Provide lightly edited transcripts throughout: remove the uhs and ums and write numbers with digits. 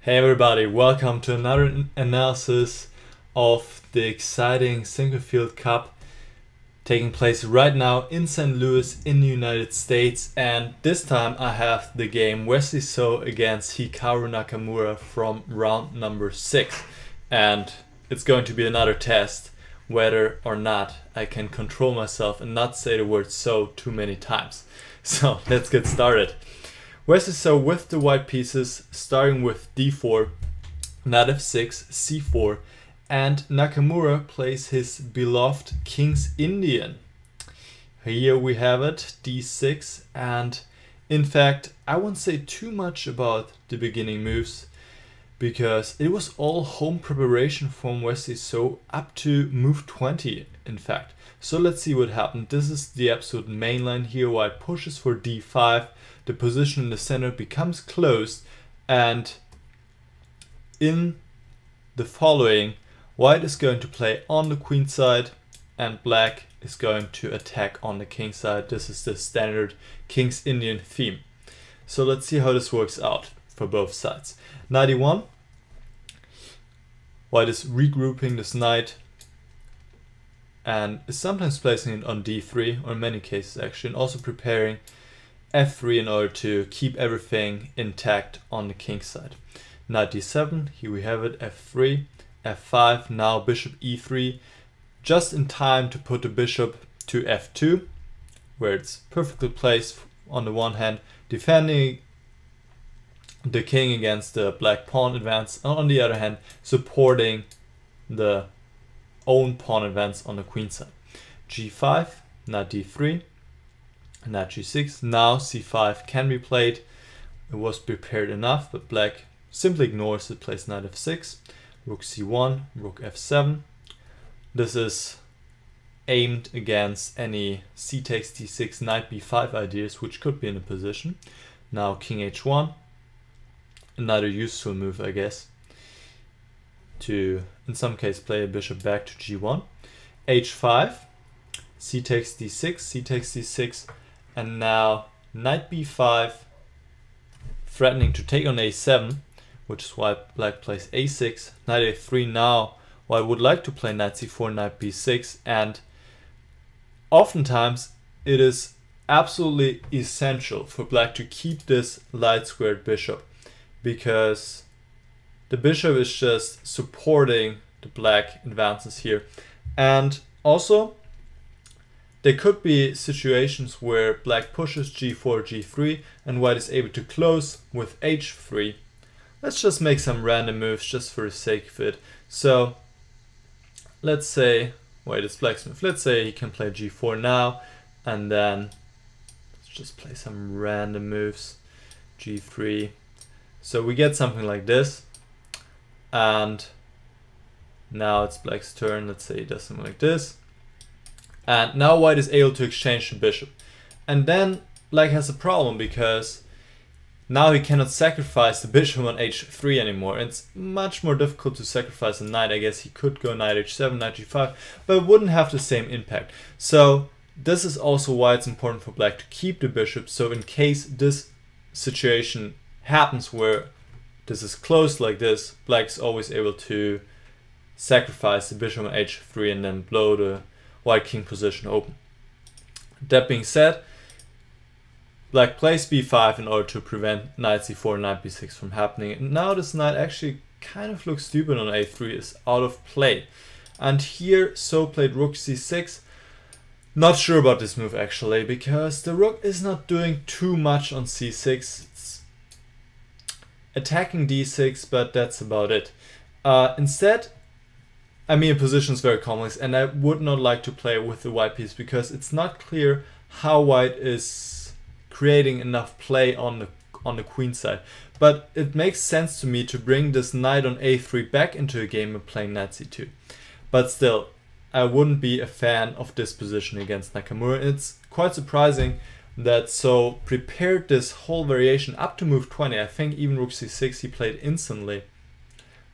Hey everybody, welcome to another analysis of the exciting Sinquefield Cup taking place right now in St. Louis in the United States, and this time I have the game Wesley against Hikaru Nakamura from round number 6, and it's going to be another test whether or not I can control myself and not say the word "so" too many times. So let's get started. Wesley with the white pieces, starting with d4, knight f6, c4, and Nakamura plays his beloved King's Indian. Here we have it, d6, and in fact I won't say too much about the beginning moves because it was all home preparation from Wesley up to move 20 in fact. So let's see what happened. This is the absolute main line here. White pushes for d5. The position in the center becomes closed, and in the following, white is going to play on the queen side and black is going to attack on the king side. This is the standard King's Indian theme. So let's see how this works out for both sides. Knight e1, white is regrouping this knight and is sometimes placing it on d3, or in many cases actually, and also preparing f3 in order to keep everything intact on the king side. Knight d7, here we have it, f3, f5, now bishop e3, just in time to put the bishop to f2, where it's perfectly placed on the one hand, defending the king against the black pawn advance, and on the other hand, supporting the own pawn advance on the queen side. g5, knight d3, knight g6, now c5 can be played. It was prepared enough, but black simply ignores it, plays knight f6, rook c1, rook f7. This is aimed against any c takes d6, knight b5 ideas, which could be in a position. Now king h1, another useful move, I guess, to in some case play a bishop back to g1. h5, c takes d6, c takes d6, and now knight b5, threatening to take on a7, which is why black plays a6, knight a3. Now white would like to play knight c4, knight b6, and oftentimes it is absolutely essential for black to keep this light squared bishop, because the bishop is just supporting the black advances here. And also there could be situations where black pushes g4, g3, and white is able to close with h3. Let's just make some random moves just for the sake of it. So let's say, wait, it's blacksmith. Let's say he can play g4 now, and then let's just play some random moves, g3. So we get something like this, and now it's black's turn. Let's say he does something like this. And now white is able to exchange the bishop. And then black has a problem, because now he cannot sacrifice the bishop on h3 anymore. It's much more difficult to sacrifice a knight. I guess he could go knight h7, knight g5, but it wouldn't have the same impact. So this is also why it's important for black to keep the bishop. So in case this situation happens where this is closed like this, black is always able to sacrifice the bishop on h3 and then blow the white king position open. That being said, black plays b5 in order to prevent knight c4, knight b6 from happening. And now this knight actually kind of looks stupid on a3, is out of play. And here played rook c6. Not sure about this move actually, because the rook is not doing too much on c6. It's attacking d6, but that's about it. Instead, I mean, position is very complex, and I would not like to play with the white piece because it's not clear how white is creating enough play on the queen side. But it makes sense to me to bring this knight on a3 back into the game and playing knight c2. But still, I wouldn't be a fan of this position against Nakamura. It's quite surprising that prepared this whole variation up to move 20. I think even rook c6 he played instantly.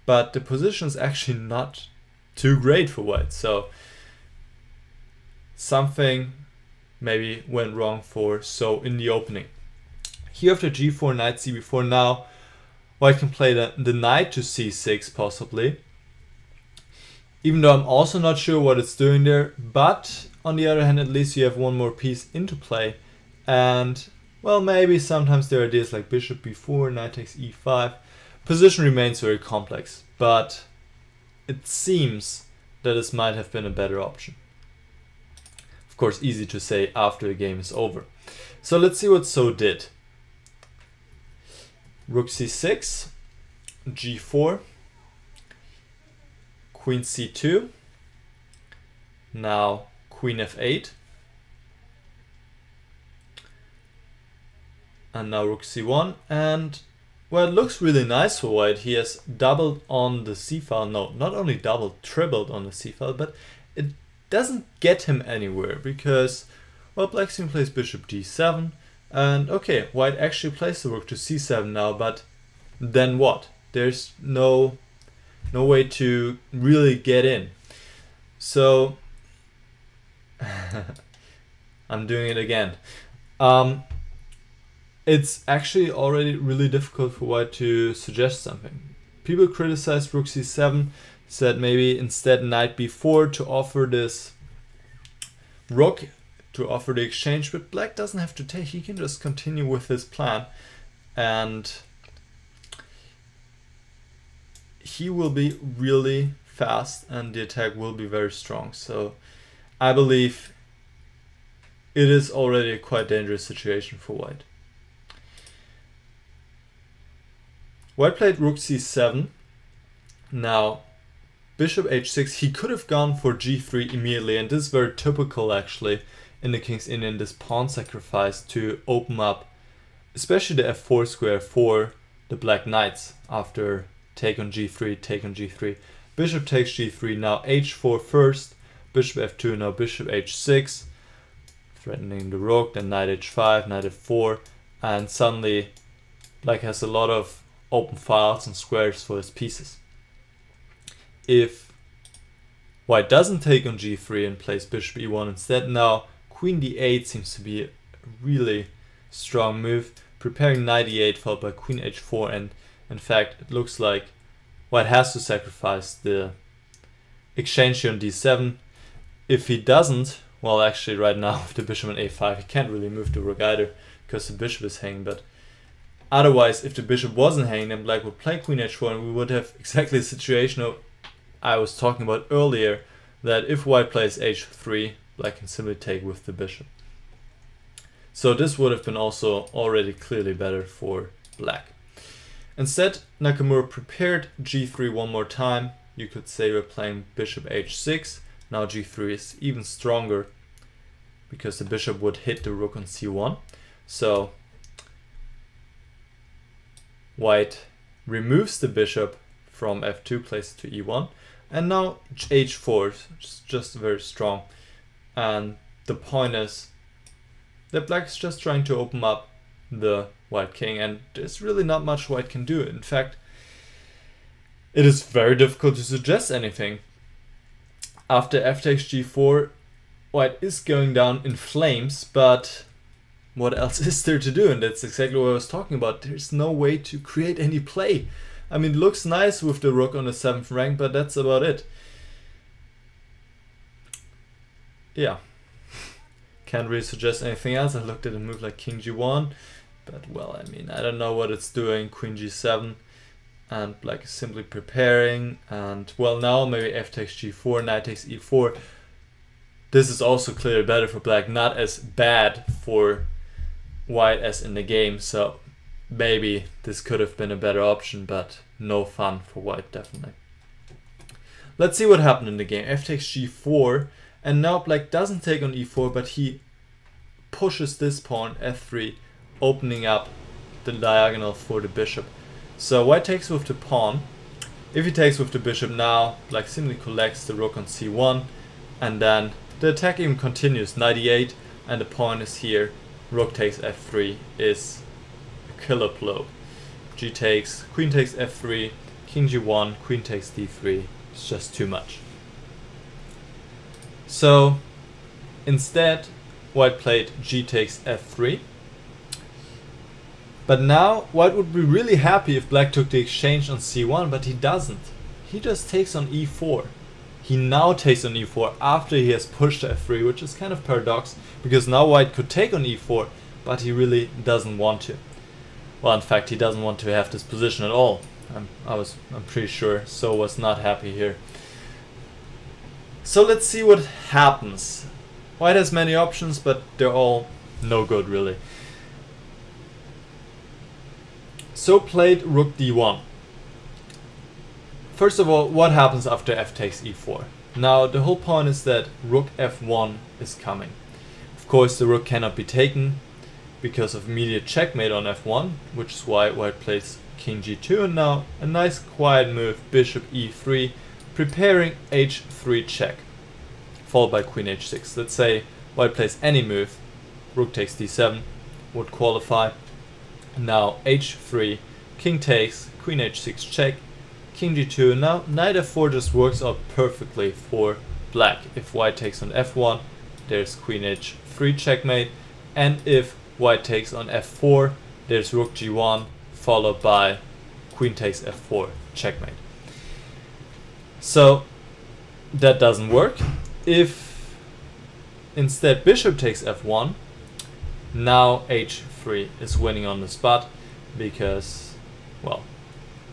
But the position is actually not too great for white, so something maybe went wrong for in the opening. Here after g4, knight cb4, now white can play the knight to c6 possibly. Even though I'm also not sure what it's doing there, but on the other hand, at least you have one more piece into play. And, well, maybe sometimes there are ideas like bishop b4, knight takes e5. Position remains very complex, but it seems that this might have been a better option. Of course, easy to say after the game is over. So let's see what So did. Rook c6, g4, queen c2, now queen f8, and now rook c1, and well, it looks really nice for white. He has doubled on the c file. No, not only doubled, tripled on the c file, but it doesn't get him anywhere because, well, black simply plays bishop d7, and okay, white actually plays the rook to c7 now, but then what? There's no way to really get in. So I'm doing it again. It's actually already really difficult for white to suggest something. People criticized rook c7, said maybe instead knight b4 to offer this rook, to offer the exchange, but black doesn't have to take. He can just continue with his plan, and he will be really fast and the attack will be very strong. So I believe it is already a quite dangerous situation for white. White played rook c7. Now bishop h6. He could have gone for g3 immediately, and this is very typical actually in the King's Indian, this pawn sacrifice to open up especially the f4 square for the black knights after take on g3, take on g3. Bishop takes g3, now h4 first, bishop f2, now bishop h6, threatening the rook, then knight h5, knight f4, and suddenly black has a lot of open files and squares for his pieces. If white doesn't take on g3 and plays bishop e1 instead, now queen d8 seems to be a really strong move, preparing knight e8 followed by queen h4, and in fact it looks like white has to sacrifice the exchange here on d7. If he doesn't, well, actually right now with the bishop on a5 he can't really move the rook either because the bishop is hanging, but otherwise if the bishop wasn't hanging then black would play queen h4 and we would have exactly the situation I was talking about earlier, that if white plays h3 black can simply take with the bishop. So this would have been also already clearly better for black. Instead, Nakamura prepared g3 one more time. You could say we're playing bishop h6. Now g3 is even stronger because the bishop would hit the rook on c1. So white removes the bishop from f2, places to e1. And now h4 is just very strong. And the point is that black is just trying to open up the white king, and there's really not much white can do. In fact, it is very difficult to suggest anything. After f takes g4, white is going down in flames, but what else is there to do? And that's exactly what I was talking about. There's no way to create any play. I mean, it looks nice with the rook on the 7th rank, but that's about it. Yeah. Can't really suggest anything else. I looked at a move like king g1, but well, I mean, I don't know what it's doing. Queen g7, and black is simply preparing, and well, now maybe f takes g4, knight takes e4. This is also clearly better for black, not as bad for white as in the game, so maybe this could have been a better option, but no fun for white, definitely. Let's see what happened in the game. F takes g4, and now black doesn't take on e4, but he pushes this pawn, f3, opening up the diagonal for the bishop. So white takes with the pawn. If he takes with the bishop now, black simply collects the rook on c1, and then the attack even continues. Knight e8, and the pawn is here. Rook takes f3 is a killer blow. G takes, queen takes f3, king g1, queen takes d3. It's just too much. So instead, white played g takes f3. But now white would be really happy if black took the exchange on c1, but he doesn't. He just takes on e4. He now takes on e4 after he has pushed f3, which is kind of paradox, because now white could take on e4, but he really doesn't want to. Well, in fact, he doesn't want to have this position at all. I'm pretty sure So was not happy here. So let's see what happens. White has many options, but they're all no good really. So played rook d1. First of all, what happens after f takes e4? Now the whole point is that rook f1 is coming. Of course the rook cannot be taken because of immediate checkmate on f1, which is why white plays king g2, and now a nice quiet move, bishop e3, preparing h3 check, followed by queen h6. Let's say white plays any move, rook takes d7 would qualify. Now h3, king takes, queen h6 check, king g2. Now knight f4 just works out perfectly for black. If white takes on f1, there's queen h3 checkmate, and if white takes on f4, there's rook g1 followed by queen takes f4 checkmate. So that doesn't work. If instead bishop takes f1, now h3 is winning on the spot, because, well,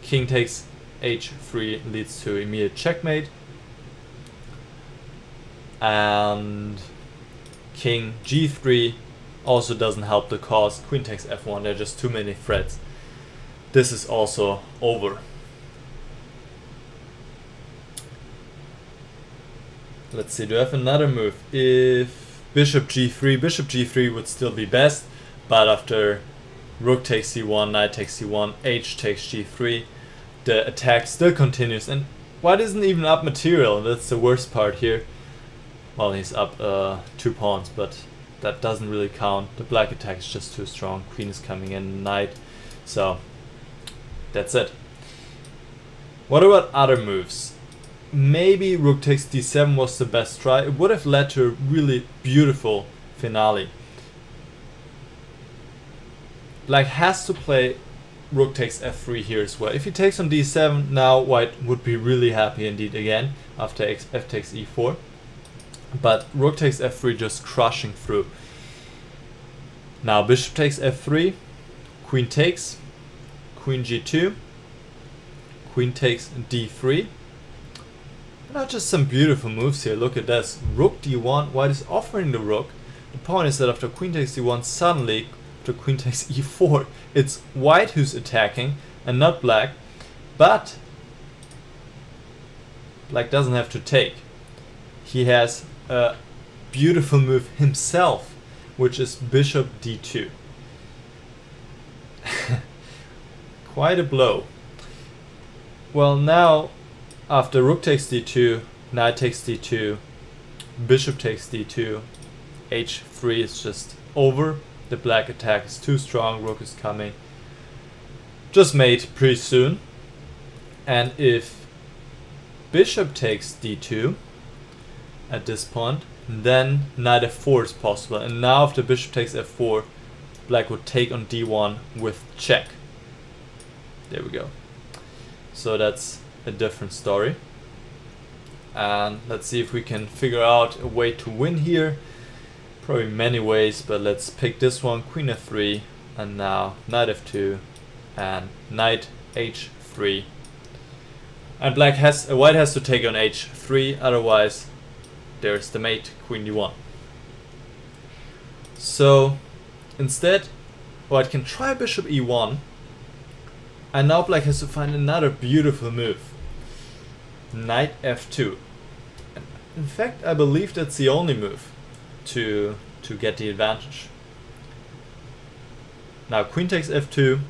king takes h3 leads to immediate checkmate, and king g3 also doesn't help the cause. Queen takes f1, there are just too many threats. This is also over. Let's see, do I have another move? If bishop g3 would still be best, but after rook takes c1, knight takes c1, h takes g3, the attack still continues, and white isn't even up material. That's the worst part here. Well, he's up 2 pawns, but that doesn't really count. The black attack is just too strong. Queen is coming in, knight, so that's it. What about other moves? Maybe rook takes d7 was the best try. It would have led to a really beautiful finale. Black has to play rook takes f3 here as well. If he takes on d7, now white would be really happy indeed again after f takes e4. But rook takes f3 just crushing through. Now bishop takes f3, queen takes, queen g2, queen takes d3. Not just some beautiful moves here, look at this. Rook d1, white is offering the rook. The point is that after queen takes d1, suddenly after queen takes e4, it's white who's attacking and not black. But black doesn't have to take. He has a beautiful move himself, which is bishop d2. Quite a blow. Well, now after rook takes d2, knight takes d2, bishop takes d2, h3 is just over. The black attack is too strong, rook is coming. Just mate pretty soon. And if bishop takes d2 at this point, then knight f4 is possible. And now after bishop takes f4, black would take on d1 with check. There we go. So that's a different story. And let's see if we can figure out a way to win here. Probably many ways, but let's pick this one. Queen f3, and now knight f2 and knight h3. And white has to take on h3, otherwise there's the mate, queen d1. So instead white can try bishop e1, and now black has to find another beautiful move. Knight f2. In fact, I believe that's the only move to get the advantage. Now queen takes f2.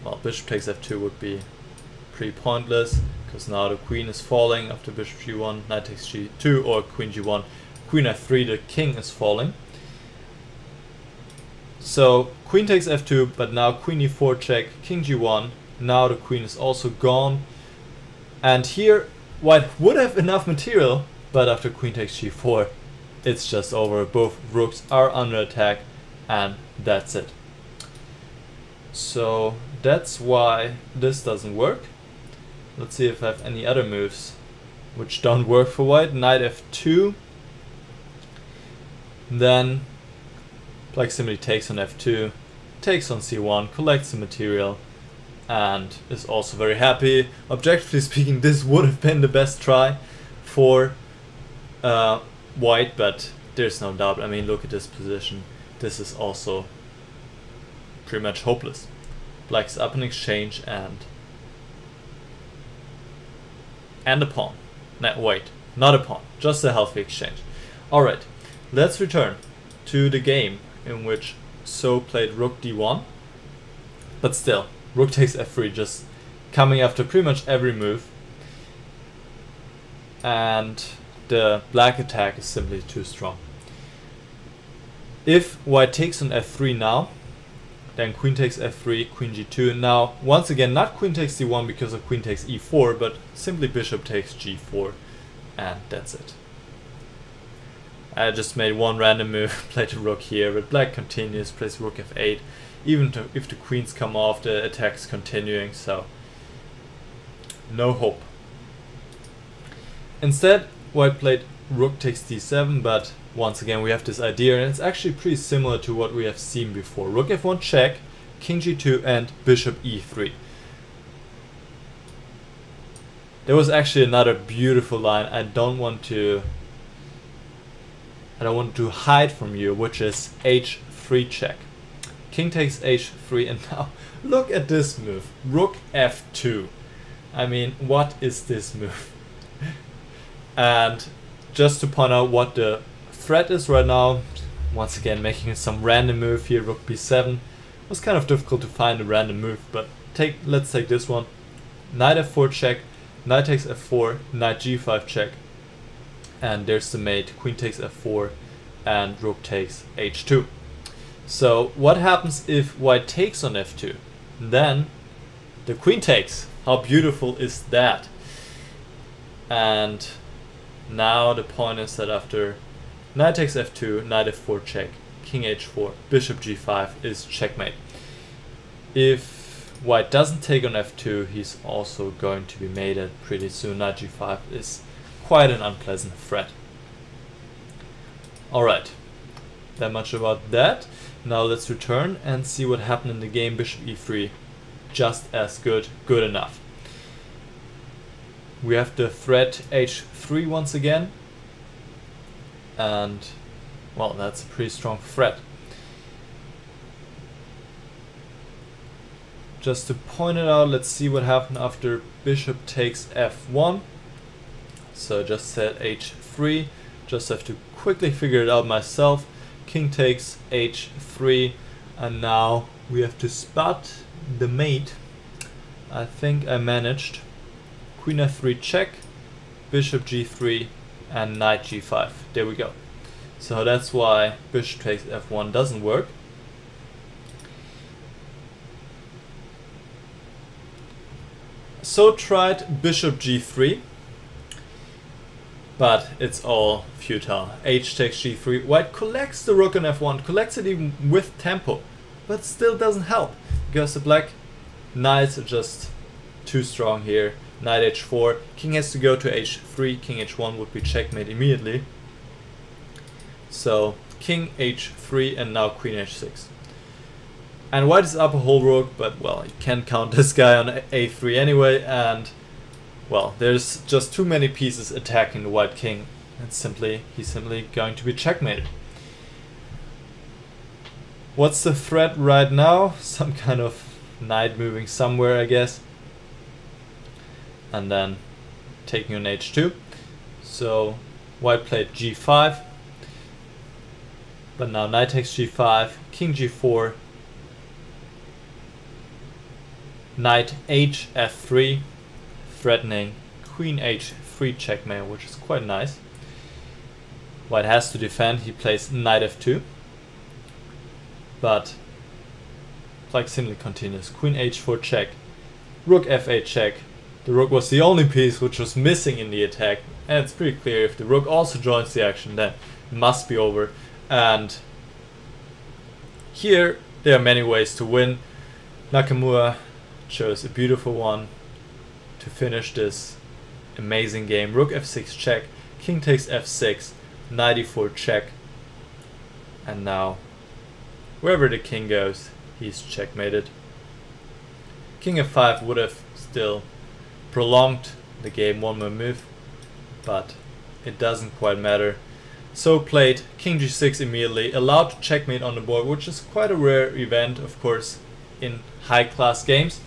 Well, bishop takes f2 would be pretty pointless, because now the queen is falling after bishop g1, knight takes g2, or queen g1, queen f3, the king is falling. So queen takes f2, but now queen e4 check, king g1, now the queen is also gone. And here white would have enough material, but after queen takes g4, it's just over. Both rooks are under attack, and that's it. So that's why this doesn't work. Let's see if I have any other moves which don't work for white. Knight f2. Then black simply takes on f2, takes on c1, collects the material, and is also very happy. Objectively speaking, this would have been the best try for white, but there's no doubt. I mean, look at this position. This is also pretty much hopeless. Black's up in exchange and a pawn. No, wait, not a pawn, just a healthy exchange. Alright, let's return to the game in which So played rook d1. But still, rook takes f3, just coming after pretty much every move. And the black attack is simply too strong. If white takes on f3 now, then queen takes f3, queen g2. Now, once again, not queen takes d1 because of queen takes e4, but simply bishop takes g4, and that's it. I just made one random move, played the rook here, but black continues, plays rook f8. Even if the queens come off, the attack's continuing, so no hope. Instead, white played rook takes d7, but once again we have this idea, and it's actually pretty similar to what we have seen before. Rook f1 check, king g2, and bishop e3. There was actually another beautiful line I don't want to hide from you, which is h3 check. King takes h3, and now look at this move, rook f2. I mean, what is this move? And just to point out what the threat is right now, once again making some random move here, rook b7. It was kind of difficult to find a random move, but let's take this one. Knight f4 check, knight takes f4, knight g5 check, and there's the mate, queen takes f4, and rook takes h2. So what happens if white takes on f2? Then the queen takes. How beautiful is that? And now the point is that after knight takes f2, knight f4 check, king h4, bishop g5 is checkmate. If white doesn't take on f2, he's also going to be mated pretty soon. Knight g5 is quite an unpleasant threat. Alright, that much about that. Now let's return and see what happened in the game. Bishop e3, just as good enough. We have the threat h3 once again, and well, that's a pretty strong threat. Just to point it out, let's see what happened after bishop takes f1. So just set h3, just have to quickly figure it out myself. King takes h3, and now we have to spot the mate. I think I managed. Queen f3 check, bishop g3, and knight g5. There we go. So that's why bishop takes f1 doesn't work. So tried bishop g3, but it's all futile. H takes g3. White collects the rook on f1, collects it even with tempo, but still doesn't help because the black knights are just too strong here. Knight h4, king has to go to h3, king h1 would be checkmate immediately. So king h3 and now queen h6. And white is up a whole rook, but well, you can't count this guy on a3 anyway, and well, there's just too many pieces attacking the white king. He's simply going to be checkmated. What's the threat right now? Some kind of knight moving somewhere, I guess. And then taking on h2. So white played g5, but now knight takes g5, king g4, knight h f3, threatening queen h3 checkmate, which is quite nice. White has to defend. He plays knight f2, but black simply continues. Queen h4 check, rook f8 check. The rook was the only piece which was missing in the attack, and it's pretty clear if the rook also joins the action, then it must be over. And here there are many ways to win. Nakamura chose a beautiful one to finish this amazing game. Rook f6 check, king takes f6, knight e4 check, and now wherever the king goes, he's checkmated. King f5 would have still prolonged the game one more move, but it doesn't quite matter. So played king g6 immediately, allowed to checkmate on the board, which is quite a rare event, of course, in high class games.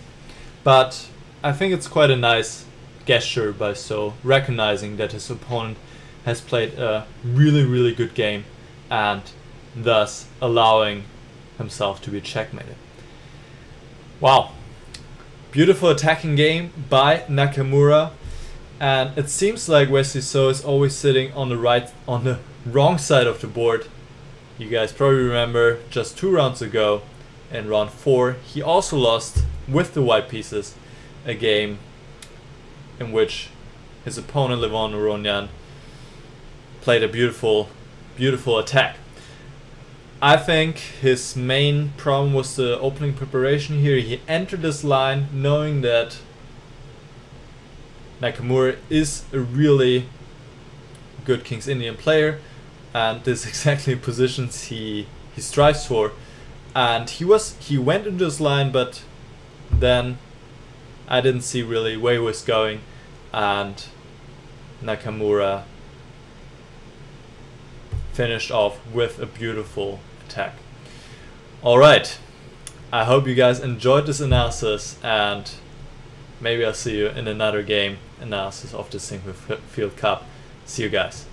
But I think it's quite a nice gesture by So, recognizing that his opponent has played a really good game and thus allowing himself to be checkmated. Wow. Beautiful attacking game by Nakamura, and it seems like Wesley So is always sitting on the wrong side of the board. You guys probably remember just 2 rounds ago in round 4 he also lost with the white pieces, a game in which his opponent Levon Aronyan played a beautiful attack. I think his main problem was the opening preparation here. He entered this line knowing that Nakamura is a really good King's Indian player, and this is exactly positions he strives for. And he went into this line, but then I didn't see really where he was going, and Nakamura finished off with a beautiful attack. Alright, I hope you guys enjoyed this analysis, and maybe I'll see you in another game analysis of the Sinquefield Cup. See you guys.